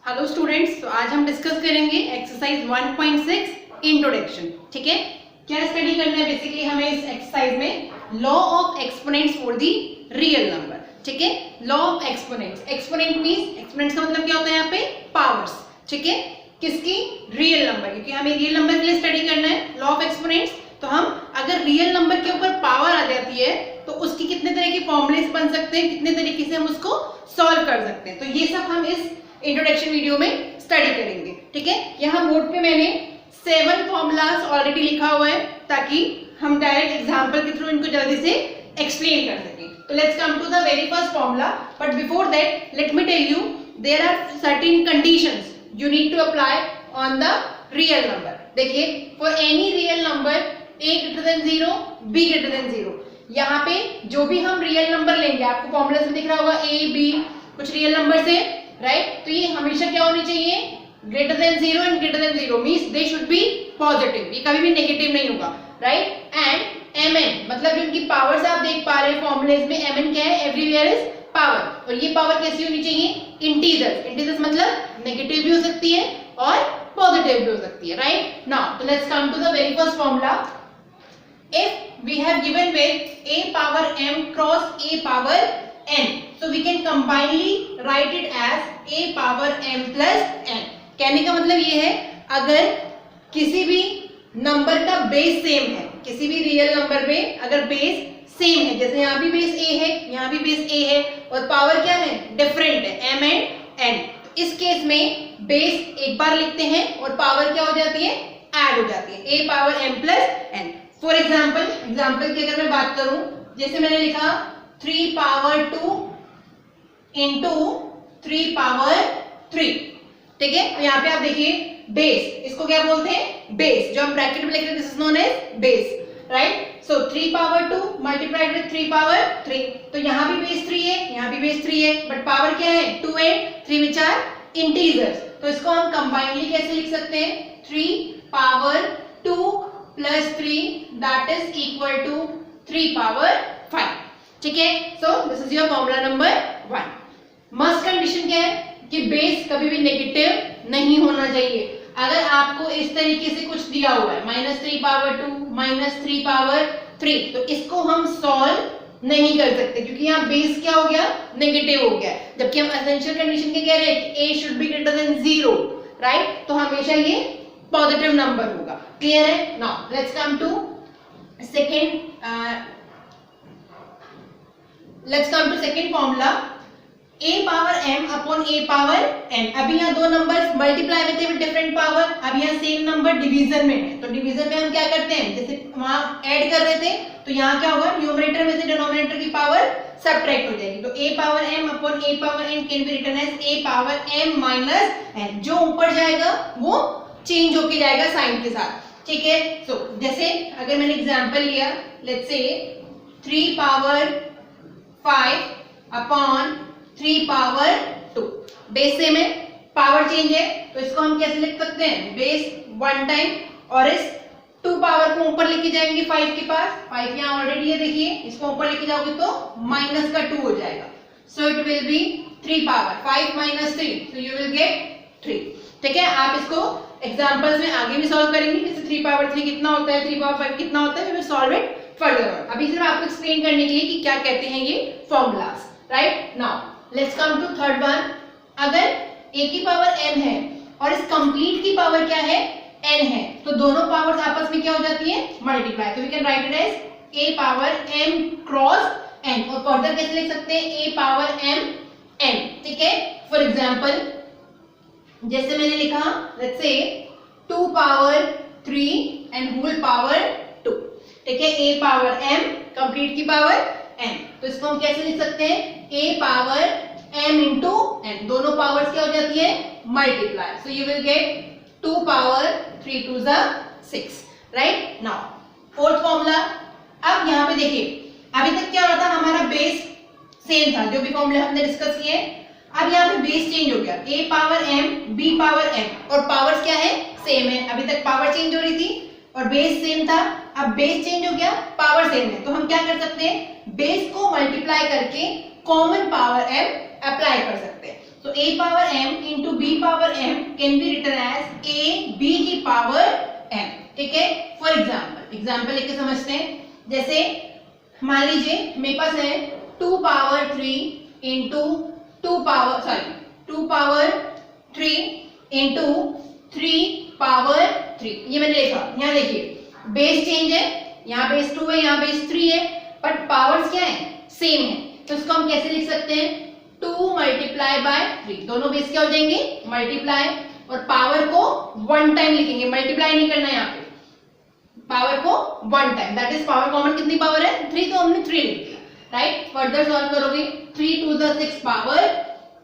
Hello students, तो आज हम डिस्कस करेंगे एक्सरसाइज 1.6 इंट्रोडक्शन। ठीक है, क्या स्टडी करना है? बेसिकली हमें इस एक्सरसाइज में law of exponents for the real number. ठीक है, law of exponents. Exponent means, exponents का मतलब क्या होता है यहाँ पे? पावर्स। ठीक है, किसकी? रियल नंबर, क्योंकि हमें रियल नंबर के लिए स्टडी करना है लॉ ऑफ एक्सपोनेंट्स। तो हम अगर रियल नंबर के ऊपर पावर आ जाती है तो उसकी कितने तरह के फॉर्मूलेस बन सकते हैं, कितने तरीके से हम उसको सॉल्व कर सकते हैं, तो ये सब हम इस इंट्रोडक्शन वीडियो में स्टडी करेंगे। ठीक है, यहाँ बोर्ड पे मैंने 7 फॉर्मूलाज ऑलरेडी लिखा हुआ है ताकि हम डायरेक्ट एग्जांपल के थ्रू इनको जल्दी से एक्सप्लेन कर सकें। तो let's come to the very first formula, but before that let me tell you there are certain conditions you need to apply on the real number। देखिए, for any real number a greater than 0, b greater than 0, यहाँ पे जो भी हम real number लेंगे, आपको formula में दिख रहा होगा a b कुछ रियल नंबर से, राइट? तो ये हमेशा क्या होनी चाहिए? Greater than 0 and greater than 0 means they should be positive, ये कभी भी नेगेटिव नहीं होगा, राइट? एंड mn मतलब जो इनकी पावर्स आप देख पा रहे हैं फॉर्मूलेज में, mn क्या है? Everywhere is power. और ये पावर कैसी होनी चाहिए? इंटीजर्स। इंटीजर्स मतलब नेगेटिव भी हो सकती है और पॉजिटिव भी हो सकती है, राइट? नाउ तो let's come to the very first formula. If we have given with a power m cross a power n, so we can combinedly write it as a power m plus n। कहने का मतलब ये है, अगर किसी भी number का base same है, किसी भी रियल नंबर में अगर बेस सेम है, जैसे यहाँ भी बेस a है, यहाँ भी बेस a है, और पावर क्या है? डिफरेंट है, m एंड n। तो इस केस में बेस एक बार लिखते हैं और पावर क्या हो जाती है? ऐड हो जाती है, a power m plus n। For example की अगर मैं बात करूं, जैसे मैंने लिखा 3 पावर 2 इंटू 3 पावर 3। ठीक है, तो यहाँ पे आप देखिए बेस, इसको क्या बोलते हैं? बेस। जो हम ब्रैकेट में लिख रहे हैं this is known as base, right? So 3 power 2 multiplied with 3 power 3, तो यहाँ भी बेस 3 है, यहाँ भी बेस 3 है, बट पावर क्या है? 2 एंड 3 विच आर इंटीजर्स। तो इसको हम कंबाइनली कैसे लिख सकते हैं? 3 power 2 plus 3 that is equal to 3 power 5। ठीक है, so this is your formula number 1। Must condition क्या है? कि बेस कभी भी नेगेटिव नहीं होना चाहिए। अगर आपको इस तरीके से कुछ दिया हुआ है -3 पावर 2 -3 पावर 3, तो इसको हम सॉल्व नहीं कर सकते, क्योंकि यहाँ बेस क्या हो गया? नेगेटिव हो गया। जबकि हम एसेंशियल कंडीशन के कह रहे हैं कि a should be greater than 0, right? तो हमेशा ये पॉजिटिव नंबर होगा। क्लियर है? Now let's come to second formula, a power m upon a power n। अभी यहाँ दो नंबर्स मल्टीप्लाई में थे विद डिफरेंट पावर, अब यहाँ सेम नंबर डिवीजन में है, तो डिवीजन में हम क्या करते हैं? जैसे वहां ऐड कर रहे थे, तो यहाँ क्या होगा? न्यूमरेटर में से डिनोमिनेटर की पावर सबट्रैक्ट हो जाएगी, तो a power m upon a power n can be written as a power m minus n। जो ऊपर जाएगा वो चेंज होके जाएगा साइन के साथ। ठीक है, सो जैसे अगर मैंने एग्जांपल लिया, let's say 3 power 5 upon 3 power 2, base same है, पावर चेंज है, तो इसको हम कैसे लिख सकते हैं? बेस 1 टाइम और इस 2 पावर को ऊपर लेके जाएंगे 5 के पास, 5 यहाँ ऑलरेडी है, देखिए इसको ऊपर लेके जाओगे तो माइनस का 2 हो जाएगा, so it will be 3 power 5 minus 3, so you will get 3। ठीक है, आप इसको एग्जांपल्स में आगे भी सॉल्व करेंगे, जैसे 3 पावर 3 कितना होता है, 3 पावर 5 कितना होता है, we will solve it further on. अभी सिर्फ आपको एक्सप्लेन करने के लिए कि क्या कहते हैं ये formulas, right? Now let's come to third one. अगर a की पावर m है और इस कंप्लीट की पावर क्या है? n है, तो दोनों पावर्स आपस में क्या हो जाती है? मल्टीप्लाई। तो we can write it as a power m cross n, और फर्दर कैसे लिख सकते हैं? a power m n। ठीक है, फॉर एग्जांपल जैसे मैंने लिखा, let's say 2 power 3 and whole power 2। ठीक है, a पावर m कंप्लीट की पावर n, तो इसको हम कैसे लिख सकते हैं? a power m into n, दोनों पावर्स क्या हो जाती है? Multiply, so you will get 2 power 3 2 6, right? Now fourth formula. अब यहाँ पे देखिए, अभी तक क्या होता? हमारा बेस सेम था, जो भी फॉर्मूले हमने डिस्कस किए। अब यहाँ पे बेस चेंज हो गया, a power m b power m, और पावर्स क्या है? सेम है। अभी तक पावर चेंज हो रही थी और बेस सेम था, अब बेस चेंज हो गया, पावर सेम है, तो हम क्या कर सकते हैं? बेस को मल्टीप्लाई करके कॉमन पावर m अप्लाई कर सकते हैं। So a power m into b power m can be written as a b की power m. ठीक है, फॉर एग्जाम्पल लेके समझते हैं. जैसे मान लीजिए मेरे पास है 2 power 3 into 2 power 3 into 3 power 3. ये मैंने लिखा. यहाँ देखिए बेस चेंज है, यहाँ बेस 2 है, यहाँ बेस 3 है, बट पावर्स क्या है, सेम है. तो इसको हम कैसे लिख सकते हैं, 2 मल्टीप्लाई बाय 3. दोनों बेस क्या हो जाएंगे, मल्टीप्लाई, और पावर को 1 टाइम लिखेंगे, मल्टीप्लाई नहीं करना है यहाँ पे, पावर को 1 time. That is power common कितनी पावर है, 3, तो हमने 3 लिख दिया. राइट, फर्दर सॉल्व करोगे 3 टू द 6 पावर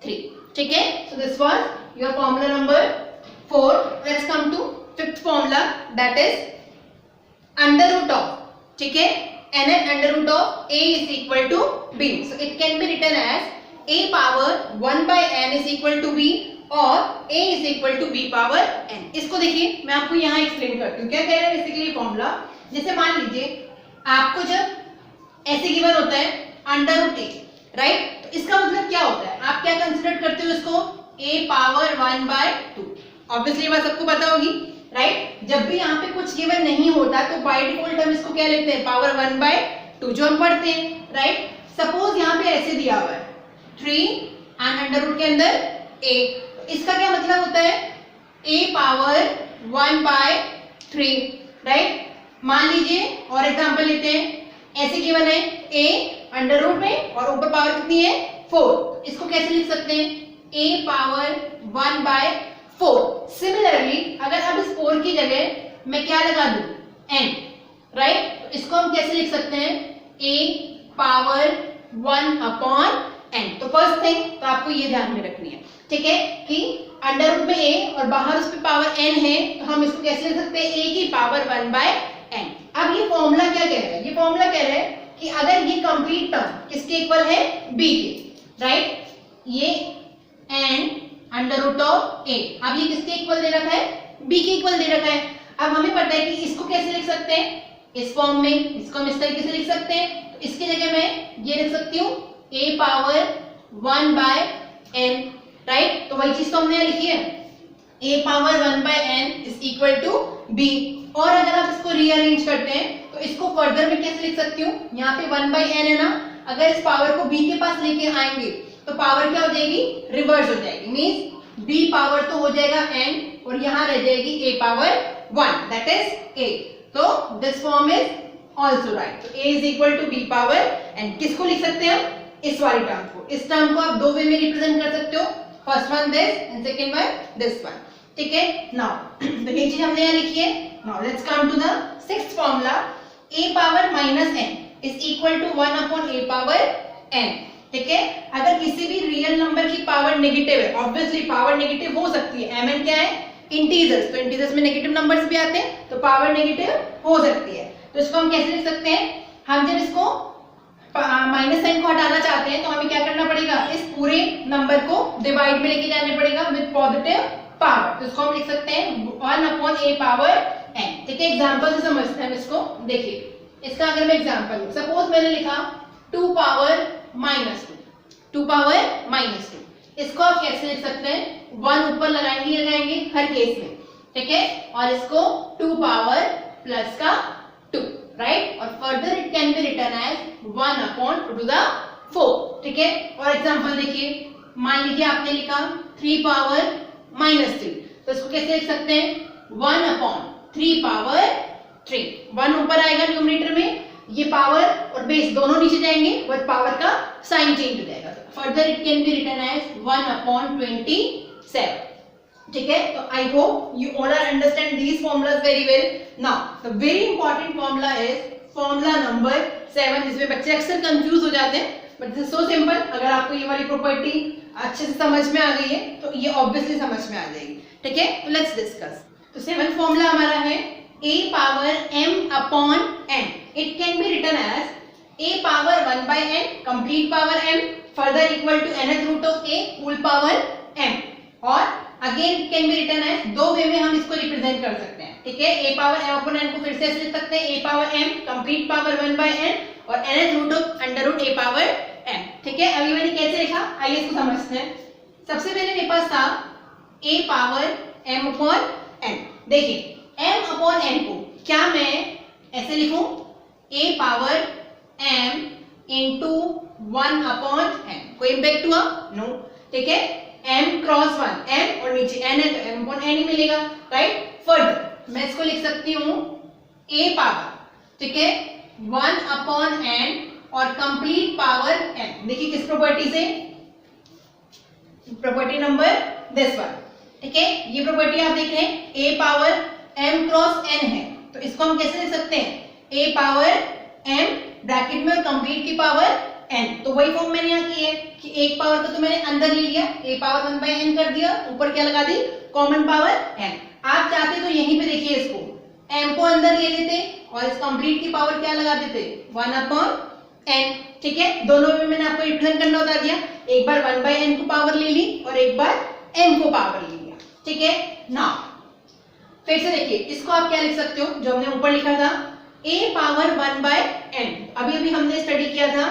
3. ठीक है, so this was your formula number 4. Let's come to fifth formula, that is under root of. ठीक है, n under root of a is equal to b. So it can be written as a power 1 by n is equal to b और a is equal to b power n. इसको देखिए, मैं आपको यहाँ explain करती हूँ क्या कह रहा है बेसिकली फॉर्मूला. जैसे मान लीजिए आपको जब ऐसे गिवन होता है अंडर रूट a, राइट, तो इसका मतलब क्या होता है, आप क्या कंसिडर करते हो इसको, a पावर 1 by 2. ऑब्वियसली बात सबको पता होगी, राइट. जब भी यहाँ पे कुछ गिवन नहीं होता तो बाय डिफॉल्ट हम इसको क्या लेते हैं, पावर 1 by 2 जो हम पढ़ते हैं. राइट, सपोज यहाँ पे ऐसे दिया हुआ है 3 एंड अंडर रूट के अंदर a. इसका क्या मतलब होता है, a पावर 1 by 3. राइट, मान लीजिए और एग्जांपल लेते हैं, ऐसे गिवन है a अंडर रूट में और ऊपर पावर कितनी है, 4. इसको कैसे लिख सकते हैं, a पावर 1 by 4. सिमिलरली अगर अब इस 4 की जगह मैं क्या लगा दूं, n. राइट, तो इसको हम कैसे लिख सकते हैं, a पावर 1 अपॉन n. तो फर्स्ट थिंग तो आपको ये ध्यान में रखनी है, ठीक है, कि अंडर रूट में a और बाहर उस पे पावर n है, तो हम इसको कैसे लिख सकते हैं, a की पावर 1 by n. अब ये फॉर्मूला क्या कह रहा है, ये फॉर्मूला कह रहा है कि अगर ये कंप्लीट टर्म किसके इक्वल है, b के. राइट, ये n under root of a, अब ये किसके इक्वल दे रखा है, b के इक्वल दे रखा है. अब हमें पता है कि इसको कैसे लिख सकते हैं, इस फॉर्म में, इसको हम इस तरीके से लिख सकते हैं. तो इसकी जगह मैं ये लिख सकती हूँ a power 1 by n. Right, तो वही चीज तो हमने यहाँ लिखी है, a power 1 by n is equal to b. और अगर आप इसको रीअरेंज करते हैं तो इसको फर्दर में कैसे लिख सकती हूँ, यहाँ पे 1 by n है ना, अगर इस पावर को b के पास लेके आएंगे तो पावर क्या हो जाएगी, रिवर्स हो जाएगी. मींस b पावर तो हो जाएगा n और यहाँ रह जाएगी a power 1, that is a. तो this form is also right. तो a is equal to b power n. किसको लिख सकते हैं हम, इस वाली टर्म को. इस टर्म को आप दो वे में रिप्रेजेंट कर सकते हो, first one this and second one this one. ठीक है, नाउ तो ये चीज हमने यहाँ लिखी है. Now let's come to the sixth formula, a power minus n is equal to 1 upon a power n. ठीक है, अगर किसी भी रियल नंबर की पावर नेगेटिव है, ऑब्वियसली पावर नेगेटिव हो सकती है, mn क्या है, इंटीजर्स, तो इंटीजर्स में नेगेटिव नंबर्स भी आते हैं, तो पावर नेगेटिव हो सकती है. तो इसको हम कैसे लिख सकते हैं, हम जब इसको माइनस साइन को हटाना चाहते हैं तो हमें क्या करना पड़ेगा, इस पूरे नंबर को डिवाइड में लेके जाना पड़ेगा विद पॉजिटिव पावर. तो इसको हम लिख सकते हैं 1 अपॉन a पावर n. ठीक है, एग्जांपल से समझते हैं हम इसको. देखिए, इसका अगर मैं एग्जांपल लूं, सपोज मैंने लिखा 2 पावर माइनस 2, 2 पावर माइनस 2. इसको आप कैसे लिख सकते हैं, 1 ऊपर लगाएंगे हर केस में. ठीक है, और इसको 2 पावर प्लस का 2. राइट, और further it can be written as 1 upon 2 to the 4. ठीक है, और एग्जांपल देखिए, मान लीजिए आपने लिखा 3 पावर माइनस 3, तो इसको कैसे लिख सकते हैं, 1 अपॉन 3 पावर 3. 1 ऊपर आएगा न्यूमरेटर में, ये पावर और बेस दोनों नीचे जाएंगे, बट पावर का साइन चेंज हो जाएगा. Further it can be written as 1 upon 27. ठीक है, तो I hope you all are understand these formulas very well. Now the very important formula is formula number 7, जिसमें बच्चे अक्सर कंफ्यूज हो जाते हैं, but this is so simple. अगर आपको ये वाली प्रॉपर्टी अच्छे से समझ में आ गई है तो ये ऑब्वियसली समझ में आ जाएगी. ठीक है, तो लेट्स डिस्कस. तो 7th फॉर्मूला हमारा है a power m upon n. It can be written as a power 1 by n complete power m further equal to nth root of a whole power m. और again it can be written as, दो way में हम इसको represent कर सकते हैं. ठीक है, a power m upon n को फिर से ऐसे लिख सकते हैं, a power m complete power 1 by n और nth root of under root a power m. ठीक है, अभी मैंने कैसे लिखा, आइए इसको समझते हैं. सबसे पहले मेरे पास था a power m upon n। देखिए m अपॉन n को क्या मैं ऐसे लिखूं, a power m into 1 upon n। कोई इम्पैक्ट हुआ? नो। ठीक है, m क्रॉस 1, m और नीचे n है तो m अपॉन n ही मिलेगा, राइट। फर्दर मैं इसको लिख सकती हूँ a पावर, ठीक है, 1 अपॉन n और कंप्लीट पावर n। देखिए किस प्रॉपर्टी से, प्रॉपर्टी नंबर दिस वन। ठीक है, ये प्रॉपर्टी आप देख रहे हैं a power m cross n है, तो इसको हम कैसे लिख सकते हैं, a पावर m ब्रैकेट में और कंप्लीट की पावर n। तो वही फॉर्म मैंने यहाँ की है कि एक पावर को तो मैंने अंदर ले लिया, a पावर 1 बाय n कर दिया, ऊपर क्या लगा दी, कॉमन पावर n। आप चाहते तो यहीं पे देखिए इसको m को अंदर ले लेते और इस कंप्लीट की पावर क्या लगा देते, 1 अपॉन n। ठीक है, दोनों में मैंने आपको रिप्रेजेंट करना बता दिया, एक बार 1 बाय n को पावर ले ली और एक बार m को पावर ले लिया। ठीक है, नाउ फिर से देखिए इसको आप क्या लिख सकते हो, जो हमने ऊपर लिखा था a पावर 1 बाय n, अभी अभी हमने स्टडी किया था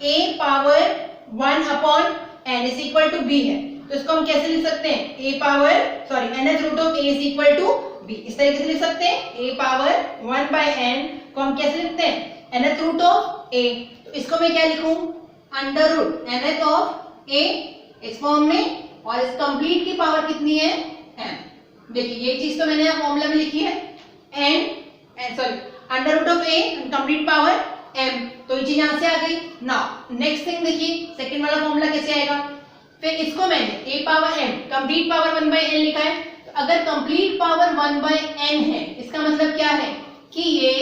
a power 1 upon n is equal to b है, तो इसको हम कैसे लिख सकते हैं, a power nth root of a is equal to b। इस तरीके से लिख सकते हैं a पावर 1 बाय n को हम कैसे लिखते हैं, nth रूट ऑफ a। तो इसको मैं क्या लिखूं, under root nth of a इस फॉर्म में, और इस कंप्लीट की पावर कितनी है, m। देखिए ये चीज तो मैंने यहाँ फॉर्मूला में लिखी है, under root of a complete power m, तो ये चीज यहाँ से आ गई। नाउ नेक्स्ट थिंग देखिए सेकंड वाला फॉर्मूला कैसे आएगा, फिर इसको मैंने a power m complete power 1 by n लिखा है, तो अगर कंप्लीट पावर 1 बाय n है इसका मतलब क्या है कि ये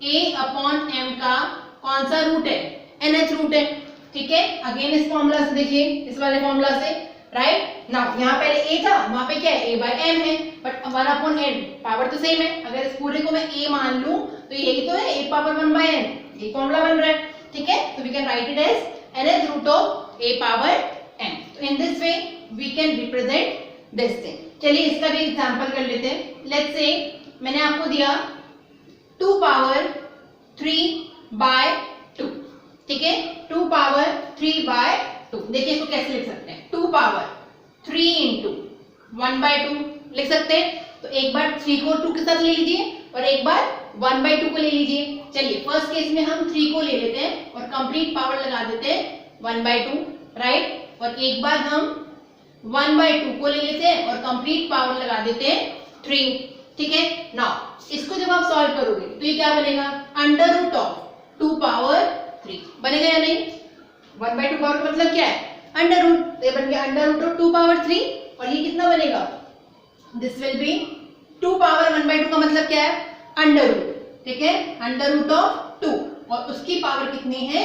a अपॉन m का कौन सा रूट है, nth रूट है। ठीक है, अगेन इस फॉर्मूला से देखिए, इस वाले फॉर्मूला से, राइट। नाउ यहाँ पहले a था, वहां पे क्या है, a बाय m है, बट 1 अपॉन n पावर तो सेम है, अगर इस पूरे को मैं a मान लूं तो यही तो है a पावर 1 बाय n, ये फॉर्मूला बन रहा है। ठीक है, तो we can write it as nth root of a power n। तो in this way we can represent this thing. चलिए इसका भी एग्जांपल कर लेते हैं। लेट्स से मैंने आपको दिया 2 पावर 3 बाय 2। ठीक है, 2 पावर 3 बाय 2। देखिए इसको कैसे लिख सकते हैं, 2 पावर 3 इंटू 1 बाय 2 लिख सकते हैं। तो एक बार 3 को 2 के साथ ले लीजिए और एक बार 1 बाय 2 को ले लीजिए। चलिए फर्स्ट केस में हम 3 को ले लेते हैं और कंप्लीट पावर लगा देते हैं 1 बाय 2, राइट। और एक बार हम 1 बाय 2 को ले लेते हैं और कंप्लीट पावर लगा देते हैं 3। ठीक है, नाउ इसको जब आप सॉल्व करोगे तो ये क्या बनेगा, अंडर रूट ऑफ 2 पावर 3 बनेगा या नहीं। 1 बाय 2 पावर का मतलब क्या है, अंडर रूट, तो ये बन गया अंडर रूट ऑफ 2 पावर 3। और ये कितना बनेगा, this will be 2 power 1 by 2 का मतलब क्या है, अंडर रूट। ठीक है, अंडर रूट ऑफ 2 और उसकी पावर कितनी है,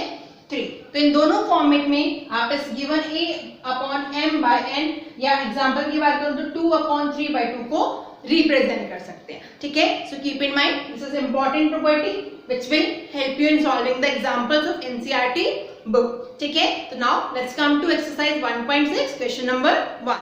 3। तो इन दोनों फॉर्मेट में आप इस given a upon m by n या एग्जांपल की बात करूं तो 2 अपॉन 3 बाय 2 को रिप्रेजेंट कर सकते हैं। ठीक है, so keep in mind this is important property which will help you in solving the examples of NCERT book. ठीक है, तो now let's come to exercise 1.6 question number 1।